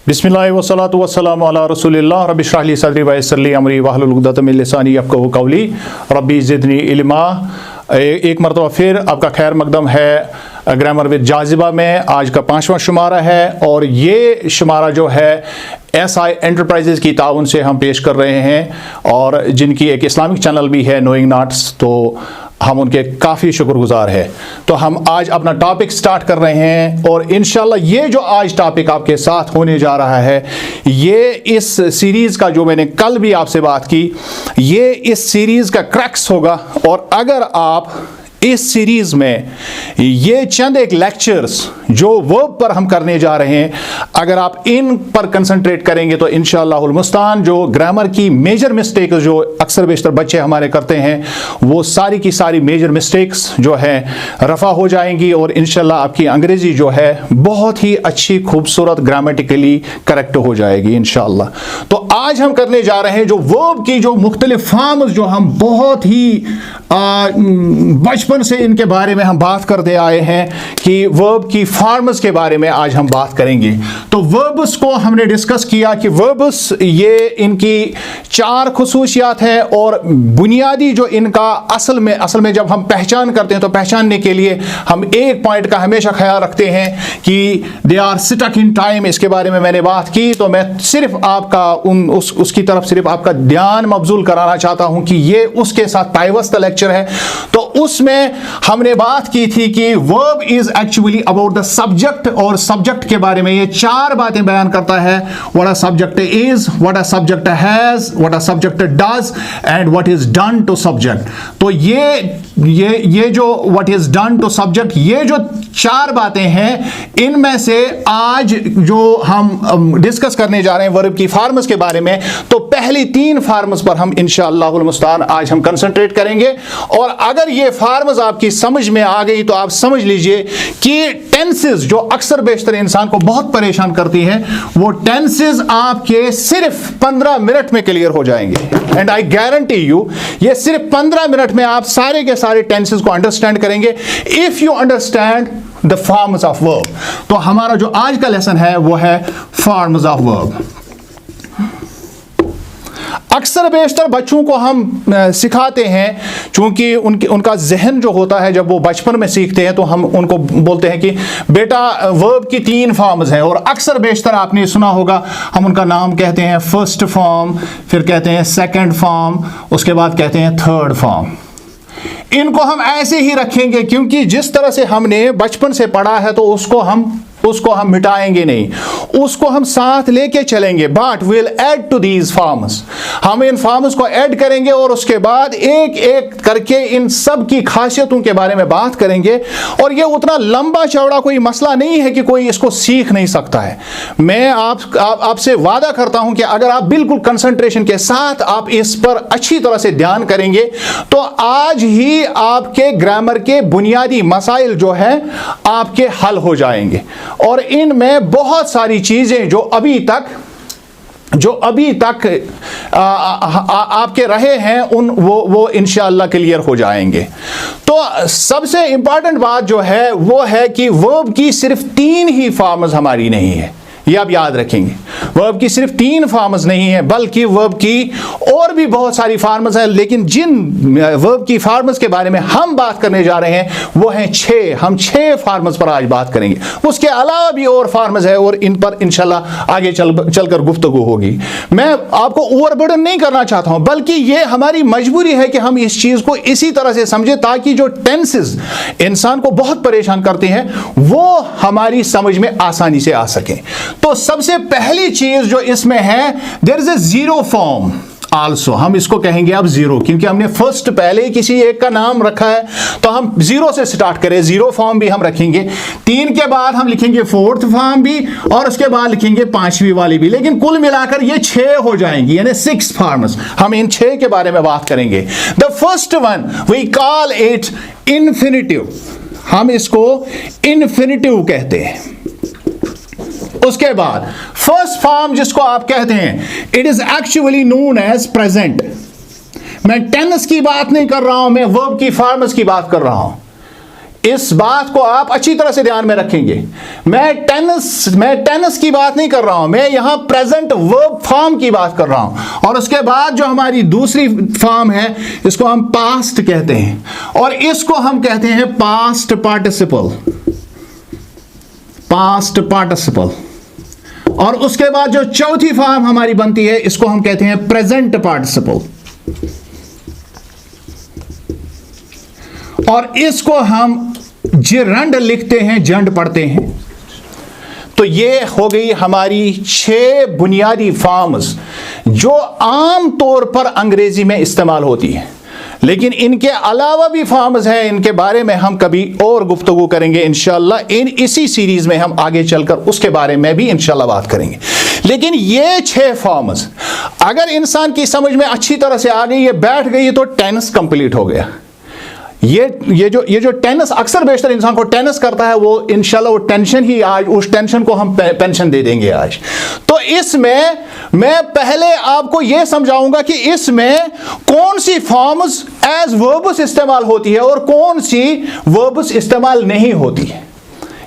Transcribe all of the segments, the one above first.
बिस्मिल्लाह वस्सलातु वस्सलामु अला रसूलिल्लाह रब्बि इश्रह ली सदरी व यस्सिर अमरी वहलुल उक़दतम मिन लिसानी यफ़क़हू क़ौली रब्बी ज़िदनी इल्मा। एक मरतबा फिर आपका खैर मकदम है ग्रामर विद जाज़िबा में। आज का 5वां शुमारा है और ये शुमारा जो है SI एंटरप्राइजेज़ की ताउन से हम पेश कर रहे हैं और जिनकी एक इस्लामिक चैनल भी है नोइंग नॉट्स, तो हम उनके काफ़ी शुक्रगुजार हैं। तो हम आज अपना टॉपिक स्टार्ट कर रहे हैं और इंशाल्लाह ये जो आज टॉपिक आपके साथ होने जा रहा है, ये इस सीरीज़ का जो मैंने कल भी आपसे बात की, ये इस सीरीज़ का क्रैक्स होगा। और अगर आप इस सीरीज़ में ये चंद एक लेक्चर्स जो वर्ब पर हम करने जा रहे हैं, अगर आप इन पर कंसंट्रेट करेंगे तो इंशाअल्लाहुल मुस्तान जो ग्रामर की मेजर मिस्टेक्स जो अक्सर बेशतर बच्चे हमारे करते हैं, वो सारी की सारी मेजर मिस्टेक्स जो है रफ़ा हो जाएंगी और इंशाअल्लाह आपकी अंग्रेज़ी जो है बहुत ही अच्छी खूबसूरत ग्रामेटिकली करेक्ट हो जाएगी इंशाअल्लाह। तो आज हम करने जा रहे हैं जो वर्ब की जो मुख्तलिफ फॉर्म्स जो हम बहुत ही बचपन से इनके बारे में हम बात करते आए हैं कि वर्ब की फॉर्म्स के बारे में आज हम बात करेंगे। तो वर्ब्स को हमने डिस्कस किया कि वर्ब्स ये इनकी 4 खुसूसियात है और बुनियादी जो इनका असल में जब हम पहचान करते हैं तो पहचानने के लिए हम एक पॉइंट का हमेशा ख्याल रखते हैं कि they are stuck in time. इसके बारे में मैंने बात की, तो मैं सिर्फ आपका उसकी तरफ सिर्फ आपका ध्यान मबजूल कराना चाहता हूं कि ये उसके साथ पाइवस्त लेक्चर है। तो उसमें हमने बात की थी कि verb is actually about the subject, और सब्जेक्ट के बारे में ये 4 बातें बयान करता है। What a subject is, what a subject has, what a subject does and what is done to subject. तो ये जो what is done to subject, ये जो 4 बातें हैं, इनमें से आज जो हम डिस्कस करने जा रहे हैं वर्ब की फॉर्म्स के बारे में, तो पहली 3 फॉर्म्स पर हम इंशाअल्लाहुल मुस्तान आज हम कंसंट्रेट करेंगे। और अगर ये फॉर्म्स आपकी समझ में आ गई तो आप समझ लीजिए कि टेंसेस जो अक्सर बेशतर इंसान को बहुत परेशान करती हैं, वो टेंसेस आपके सिर्फ 15 मिनट में क्लियर हो जाएंगे। एंड आई गारंटी यू ये सिर्फ 15 मिनट में आप सारे के सारे टेंसेस को अंडरस्टैंड करेंगे if you understand the forms of verb. तो हमारा जो आज का लेसन है वो है फॉर्म्स ऑफ वर्ब। अक्सर बेशतर बच्चों को हम सिखाते हैं, चूंकि उनका जहन जो होता है जब वो बचपन में सीखते हैं, तो हम उनको बोलते हैं कि बेटा वर्ब की 3 फॉर्म्स हैं। और अक्सर बेशतर आपने सुना होगा, हम उनका नाम कहते हैं फर्स्ट फॉर्म, फिर कहते हैं सेकंड फॉर्म, उसके बाद कहते हैं थर्ड फॉर्म। इनको हम ऐसे ही रखेंगे क्योंकि जिस तरह से हमने बचपन से पढ़ा है तो उसको हम मिटाएंगे नहीं, उसको हम साथ लेके चलेंगे। But will add to these forms, हम इन फॉर्म्स को ऐड करेंगे और उसके बाद एक एक करके इन सब की खासियतों के बारे में बात करेंगे। और ये उतना लंबा चौड़ा कोई मसला नहीं है कि कोई इसको सीख नहीं सकता है। मैं आपसे वादा करता हूं कि अगर आप बिल्कुल कंसंट्रेशन के साथ आप इस पर अच्छी तरह से ध्यान करेंगे तो आज ही आपके ग्रामर के बुनियादी मसाइल जो है आपके हल हो जाएंगे। और इनमें बहुत सारी चीजें जो अभी तक आपके रहे हैं वो इंशाअल्लाह क्लियर हो जाएंगे। तो सबसे इंपॉर्टेंट बात जो है वो है कि वर्ब की सिर्फ 3 ही फॉर्म्स हमारी नहीं है, ये आप याद रखेंगे। वर्ब की सिर्फ 3 फॉर्म्स नहीं है, बल्कि वर्ब की और भी बहुत सारी फॉर्म्स हैं। लेकिन जिन वर्ब की फॉर्म्स के बारे में हम बात करने जा रहे हैं वो हैं 6। हम 6 फॉर्म्स पर आज बात करेंगे। उसके अलावा भी और फॉर्म्स है और इन पर इंशाल्लाह आगे चलकर गुफ्तगू होगी। मैं आपको ओवरबर्डन नहीं करना चाहता हूं, बल्कि ये हमारी मजबूरी है कि हम इस चीज को इसी तरह से समझें ताकि जो टेंसेस इंसान को बहुत परेशान करते हैं वो हमारी समझ में आसानी से आ सकें। तो सबसे पहली चीज जो इसमें है, there is a zero form also. हम इसको कहेंगे अब जीरो, क्योंकि हमने फर्स्ट पहले ही किसी एक का नाम रखा है तो हम जीरो से स्टार्ट करें। जीरो फॉर्म भी हम रखेंगे, 3 के बाद हम लिखेंगे 4th फॉर्म भी और उसके बाद लिखेंगे 5वीं वाली भी। लेकिन कुल मिलाकर ये 6 हो जाएंगी, यानी 6 फॉर्म्स। हम इन 6 के बारे में बात करेंगे। The first one we call it infinitive. हम इसको इन्फिनिटिव कहते हैं। उसके बाद फर्स्ट फॉर्म जिसको आप कहते हैं, it is actually known as present. मैं टेंस की बात नहीं कर रहा हूं, मैं वर्ब की फॉर्म्स की बात कर रहा हूं। इस बात को आप अच्छी तरह से ध्यान में रखेंगे। मैं टेनिस की बात नहीं कर रहा हूं, मैं यहां प्रेजेंट वर्ब फॉर्म की बात कर रहा हूं। और उसके बाद जो हमारी दूसरी फॉर्म है, इसको हम पास्ट कहते हैं और इसको हम कहते हैं पास्ट पार्टिसिपल। Past participle. और उसके बाद जो चौथी फॉर्म हमारी बनती है, इसको हम कहते हैं प्रेजेंट पार्टिसिपल। और इसको हम जिरंड लिखते हैं, जंड पढ़ते हैं। तो ये हो गई हमारी 6 बुनियादी फॉर्म्स जो आम तौर पर अंग्रेजी में इस्तेमाल होती है। लेकिन इनके अलावा भी फॉर्म्स हैं, इनके बारे में हम कभी और गुफ्तगू करेंगे इंशाल्लाह। इसी सीरीज में हम आगे चलकर उसके बारे में भी इंशाल्लाह बात करेंगे। लेकिन ये 6 फॉर्म्स अगर इंसान की समझ में अच्छी तरह से आ गई, ये बैठ गई, तो टेनिस कंप्लीट हो गया। ये जो टेनिस, अक्सर बेशतर इंसान को टेनिस करता है, वो इंशाल्लाह वो टेंशन ही, आज उस टेंशन को हम पेंशन दे देंगे आज। तो इसमें मैं पहले आपको ये समझाऊंगा कि इसमें कौन सी फॉर्म्स एज वर्ब्स इस्तेमाल होती है और कौन सी वर्ब्स इस्तेमाल नहीं होती है।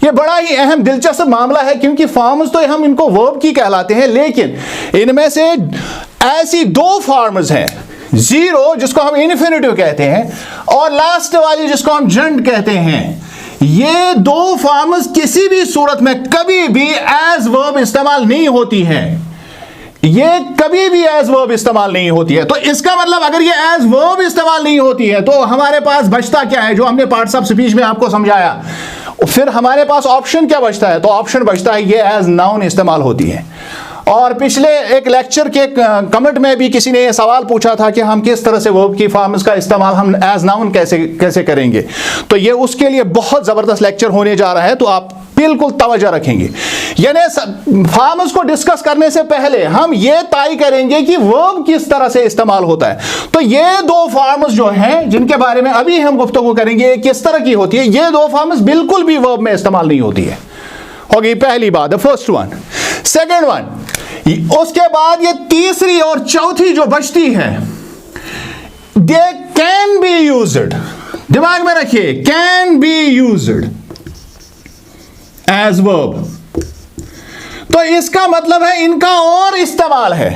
ये बड़ा ही अहम दिलचस्प मामला है, क्योंकि फॉर्म्स तो हम इनको वर्ब की कहलाते हैं, लेकिन इनमें से ऐसी 2 फॉर्म्स हैं, जीरो जिसको हम इन्फिनिटिव कहते हैं और लास्ट वाली जिसको हम जंड कहते हैं। ये 2 फॉर्म्स किसी भी सूरत में कभी भी एज वर्ब इस्तेमाल नहीं होती है। ये कभी भी एज वर्ब इस्तेमाल नहीं होती है। तो इसका मतलब अगर ये एज वर्ब इस्तेमाल नहीं होती है, तो हमारे पास बचता क्या है, जो हमने पार्ट्स ऑफ स्पीच में आपको समझाया। फिर हमारे पास ऑप्शन क्या बचता है, तो ऑप्शन बचता है ये एज नाउन इस्तेमाल होती है। और पिछले एक लेक्चर के कमेंट में भी किसी ने यह सवाल पूछा था कि हम किस तरह से वर्ब की फॉर्म्स का इस्तेमाल हम एज नाउन कैसे करेंगे। तो ये उसके लिए बहुत ज़बरदस्त लेक्चर होने जा रहा है, तो आप बिल्कुल तवज्जो रखेंगे। यानी फॉर्म्स को डिस्कस करने से पहले हम ये तय करेंगे कि वर्ब किस तरह से इस्तेमाल होता है। तो ये 2 फॉर्म्स जो हैं, जिनके बारे में अभी हम गुफ्तगू करेंगे, किस तरह की होती है, ये 2 फॉर्म्स बिल्कुल भी वर्ब में इस्तेमाल नहीं होती है। होगी पहली बात, the first one. Second one, उसके बाद ये तीसरी और चौथी जो बचती है, दे कैन बी यूज्ड। दिमाग में रखिए, can be used as verb. तो इसका मतलब है इनका और इस्तेमाल है।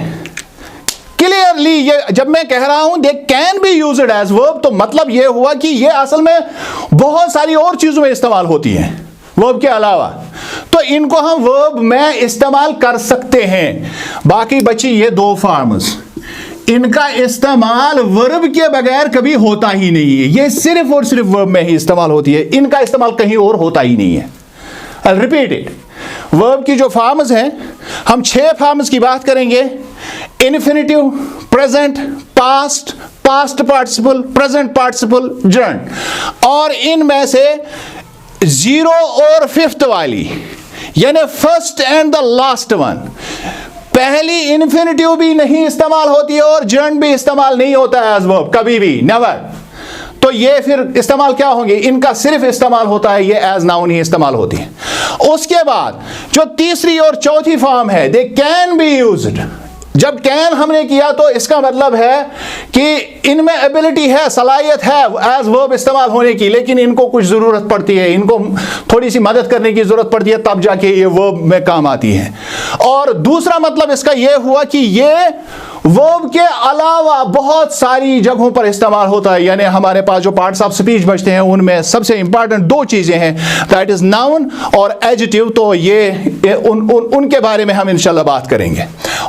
क्लियरली ये जब मैं कह रहा हूं they can be used as verb, तो मतलब ये हुआ कि ये असल में बहुत सारी और चीजों में इस्तेमाल होती है वर्ब के अलावा। तो इनको हम वर्ब में इस्तेमाल कर सकते हैं। बाकी बची ये 2 फॉर्म्स, इनका इस्तेमाल वर्ब के बगैर कभी होता ही नहीं है। ये सिर्फ और सिर्फ वर्ब में ही इस्तेमाल होती है, इनका इस्तेमाल कहीं और होता ही नहीं है। आई रिपीट इट, वर्ब की जो फॉर्म्स हैं, हम 6 फॉर्म्स की बात करेंगे। Infinitive, present, past, past participle, present participle, जर्न। और इनमें से 0 और 5th वाली, यानी first and the last one, पहली इन्फिनिटिव भी नहीं इस्तेमाल होती है और जर्न भी इस्तेमाल नहीं होता है एज वर्ब, कभी भी, नेवर। तो ये फिर इस्तेमाल क्या होंगे, इनका सिर्फ इस्तेमाल होता है, ये एज नाउन ही इस्तेमाल होती है। उसके बाद जो तीसरी और चौथी फॉर्म है, दे कैन बी यूज्ड। जब कैन हमने किया तो इसका मतलब है कि इनमें एबिलिटी है, सलाहियत है एज वर्ब इस्तेमाल होने की, लेकिन इनको कुछ ज़रूरत पड़ती है, इनको थोड़ी सी मदद करने की ज़रूरत पड़ती है, तब जाके ये वर्ब में काम आती है। और दूसरा मतलब इसका ये हुआ कि ये वर्ब के अलावा बहुत सारी जगहों पर इस्तेमाल होता है। यानी हमारे पास जो पार्ट्स ऑफ स्पीच बचते हैं, उनमें सबसे इंपॉर्टेंट 2 चीज़ें हैं, दैट इज़ नाउन और एडजेक्टिव। तो ये उनके बारे में हम इंशाल्लाह बात करेंगे।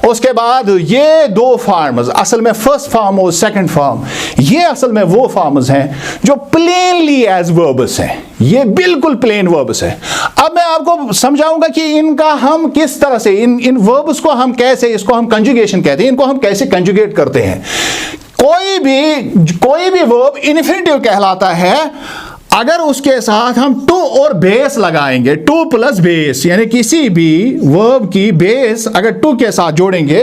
उसके बाद ये 2 फॉर्म्स, असल में फर्स्ट फॉर्म और सेकंड फॉर्म, ये असल में वो फॉर्म्स हैं जो प्लेनली एज वर्ब्स हैं, ये बिल्कुल प्लेन वर्ब्स है। अब मैं आपको समझाऊंगा कि इनका हम किस तरह से इन वर्ब्स को हम कैसे, इसको हम कंजुगेशन कहते हैं, इनको हम कैसे कंजुगेट करते हैं। कोई भी वर्ब इन्फिनिटिव कहलाता है अगर उसके साथ हम टू और बेस लगाएंगे, टू प्लस बेस, यानी किसी भी वर्ब की बेस अगर टू के साथ जोड़ेंगे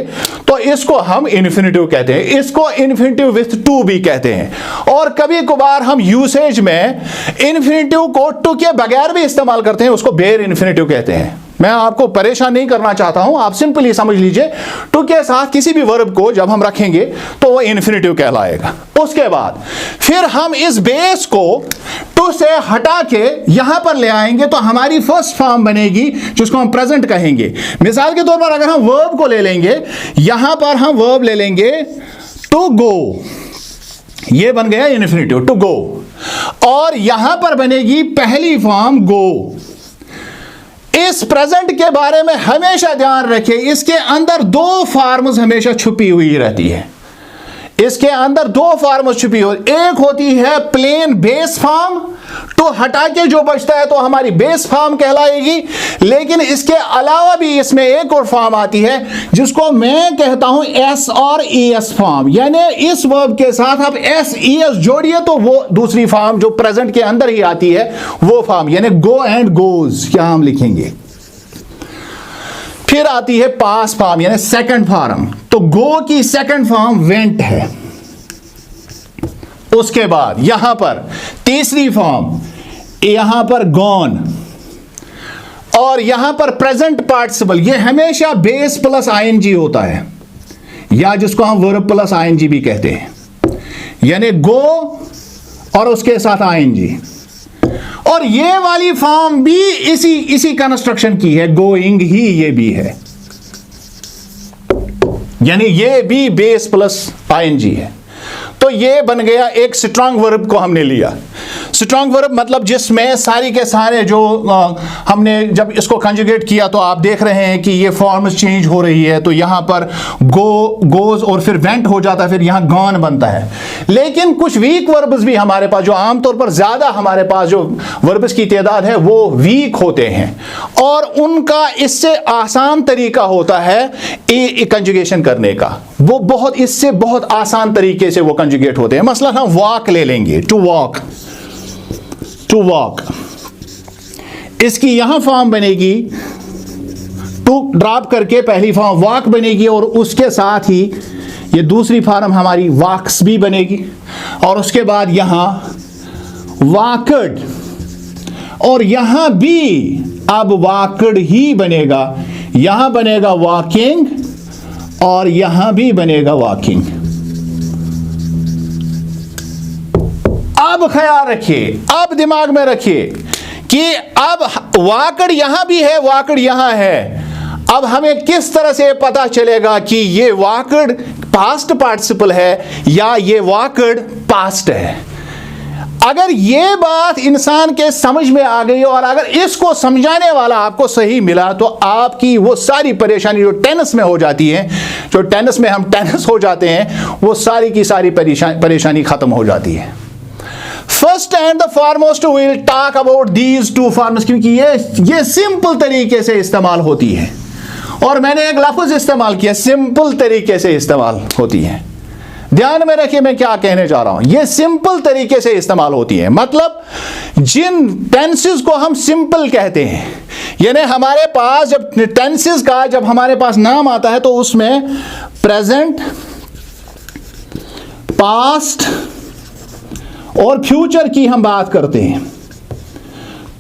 तो इसको हम इन्फिनिटिव कहते हैं। इसको इन्फिनिटिव विथ टू भी कहते हैं। और कभी कभार हम यूसेज में इन्फिनिटिव को टू के बगैर भी इस्तेमाल करते हैं, उसको बेयर इन्फिनिटिव कहते हैं। मैं आपको परेशान नहीं करना चाहता हूं, आप सिंपली समझ लीजिए टू के साथ किसी भी वर्ब को जब हम रखेंगे तो वो इन्फिनेटिव कहलाएगा। उसके बाद फिर हम इस बेस को टू से हटा के यहां पर ले आएंगे तो हमारी फर्स्ट फॉर्म बनेगी जिसको हम प्रेजेंट कहेंगे। मिसाल के तौर पर अगर हम वर्ब को ले लेंगे, यहां पर हम वर्ब ले लेंगे टू गो, ये बन गया इन्फिनेटिव टू गो, और यहां पर बनेगी पहली फॉर्म गो। इस प्रेजेंट के बारे में हमेशा ध्यान रखिए, इसके अंदर दो फॉर्म्स हमेशा छुपी हुई रहती है। इसके अंदर दो फॉर्म्स छुपी हो, एक होती है प्लेन बेस फॉर्म, तो हटा के जो बचता है तो हमारी बेस फॉर्म कहलाएगी। लेकिन इसके अलावा भी इसमें एक और फॉर्म आती है जिसको मैं कहता हूं एस और ईएस फॉर्म, यानी इस वर्ब के साथ आप एस ईएस जोड़िए तो वो दूसरी फॉर्म जो प्रेजेंट के अंदर ही आती है वो फॉर्म, यानी गो एंड गोज क्या हम लिखेंगे। फिर आती है पास फॉर्म यानी सेकंड फॉर्म, तो गो की सेकंड फॉर्म वेंट है। उसके बाद यहां पर तीसरी फॉर्म, यहां पर गॉन, और यहां पर प्रेजेंट पार्टिसिपल, ये हमेशा बेस प्लस आईएनजी होता है, या जिसको हम वर्ब प्लस आईएनजी भी कहते हैं, यानी गो और उसके साथ आईएनजी। और ये वाली फॉर्म भी इसी कंस्ट्रक्शन की है, गोइंग ही ये भी है, यानी ये भी बेस प्लस आईएनजी है। तो ये बन गया एक स्ट्रांग वर्ब को हमने लिया। स्ट्रांग वर्ब मतलब जिसमें सारी के सारे जो हमने जब इसको कंजुगेट किया तो आप देख रहे हैं कि ये फॉर्म्स चेंज हो रही है, तो यहां पर गो, गोज और फिर वेंट हो जाता है, फिर यहां गॉन बनता है। लेकिन कुछ वीक वर्ब्स भी हमारे पास, जो आमतौर पर ज्यादा हमारे पास जो वर्ब्स की तादाद है वो वीक होते हैं, और उनका इससे आसान तरीका होता है कंजुगेशन करने का। वो बहुत इससे बहुत आसान तरीके से वो कंजुगेट होते हैं। मसलन हम वॉक ले लेंगे, टू वॉक, टू वॉक, इसकी यहां फॉर्म बनेगी टू ड्रॉप करके पहली फॉर्म वॉक बनेगी, और उसके साथ ही ये दूसरी फॉर्म हमारी वॉक्स भी बनेगी, और उसके बाद यहां वॉकड, और यहां भी अब वॉकड ही बनेगा, यहां बनेगा वॉकिंग और यहां भी बनेगा वॉकिंग। अब ख्याल रखिए, अब दिमाग में रखिए कि अब वाकड़ यहां भी है, वाकड़ यहां है। अब हमें किस तरह से पता चलेगा कि ये वाकड़ पास्ट पार्टिसिपल है या ये वाकड़ पास्ट है? अगर ये बात इंसान के समझ में आ गई और अगर इसको समझाने वाला आपको सही मिला तो आपकी वो सारी परेशानी जो टेनिस में हो जाती है, जो टेनिस में हम टेनिस हो जाते हैं, वो सारी की सारी परेशानी खत्म हो जाती है। First and the foremost will talk about these two forms, क्योंकि ये सिंपल तरीके से इस्तेमाल होती है, और मैंने एक लफ्ज इस्तेमाल किया, सिंपल तरीके से इस्तेमाल होती है। ध्यान में रखिए मैं क्या कहने जा रहा हूं, ये सिंपल तरीके से इस्तेमाल होती है। मतलब जिन टेंसेस को हम सिंपल कहते हैं, यानी हमारे पास जब टेंसेस का जब हमारे पास नाम आता है तो उसमें प्रेजेंट, पास्ट और फ्यूचर की हम बात करते हैं।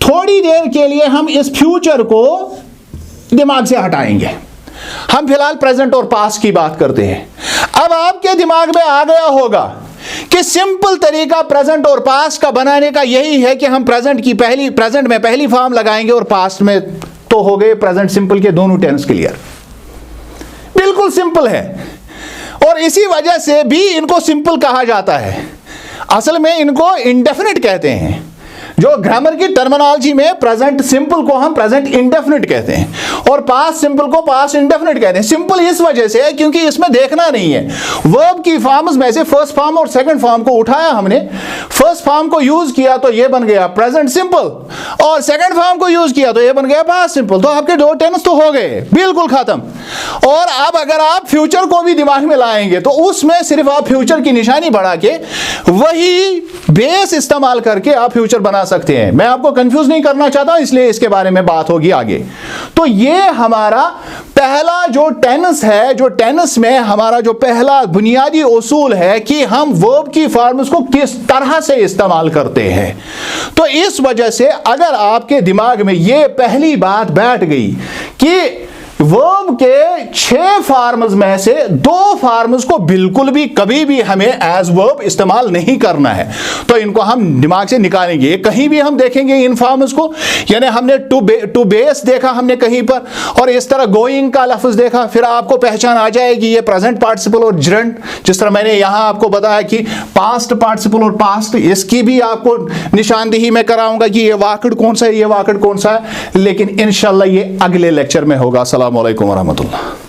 थोड़ी देर के लिए हम इस फ्यूचर को दिमाग से हटाएंगे, हम फिलहाल प्रेजेंट और पास्ट की बात करते हैं। अब आपके दिमाग में आ गया होगा कि सिंपल तरीका प्रेजेंट और पास्ट का बनाने का यही है कि हम प्रेजेंट में पहली फॉर्म लगाएंगे और पास्ट में तो हो गए प्रेजेंट सिंपल के दोनों टेंस क्लियर। बिल्कुल सिंपल है, और इसी वजह से भी इनको सिंपल कहा जाता है। असल में इनको इंडेफिनिट कहते हैं। जो ग्रामर की टर्मिनोलॉजी में प्रेजेंट सिंपल को हम प्रेजेंट इंडेफिनिट कहते हैं और पास्ट सिंपल को पास्ट इंडेफिनिट कहते हैं। सिंपल इस वजह से है क्योंकि इसमें देखना नहीं है, वर्ब की फॉर्म्स में से फर्स्ट फॉर्म और सेकंड फॉर्म को उठाया हमने, फर्स्ट फॉर्म को यूज किया तो ये बन गया प्रेजेंट सिंपल, और सेकंड फॉर्म को यूज किया तो ये बन गया पास्ट सिंपल। तो आपके दो टेंस तो हो गए, बिल्कुल खत्म। और अब अगर आप फ्यूचर को भी दिमाग में लाएंगे तो उसमें सिर्फ आप फ्यूचर की निशानी बढ़ा के वही बेस इस्तेमाल करके आप फ्यूचर बना सकते हैं। मैं आपको कंफ्यूज नहीं करना चाहता हूं, इसलिए इसके बारे में बात होगी आगे। तो ये हमारा पहला जो टेनिस है, जो टेनिस में हमारा जो पहला बुनियादी उसूल है कि हम वर्ब की फॉर्म्स को किस तरह से इस्तेमाल करते हैं। तो इस वजह से अगर आपके दिमाग में ये पहली बात बैठ गई कि वर्ब के 6 फॉर्म्स में से 2 फॉर्म्स को बिल्कुल भी कभी भी हमें एज वर्ब इस्तेमाल नहीं करना है, तो इनको हम दिमाग से निकालेंगे। कहीं भी हम देखेंगे इन फॉर्म्स को, यानी हमने टू बेस देखा हमने कहीं पर, और इस तरह गोइंग का लफ्ज देखा, फिर आपको पहचान आ जाएगी ये प्रेजेंट पार्टिसिपल और जरंट। जिस तरह मैंने यहां आपको बताया कि पास्ट पार्टिसिपल और पास्ट, इसकी भी आपको निशानदेही मैं कराऊंगा कि ये वाकड़ कौन सा है, ये वाकड़ कौन सा है, लेकिन इंशाल्लाह ये अगले लेक्चर में होगा। अस्सलाम वालेकुम वरहमतुल्लाह।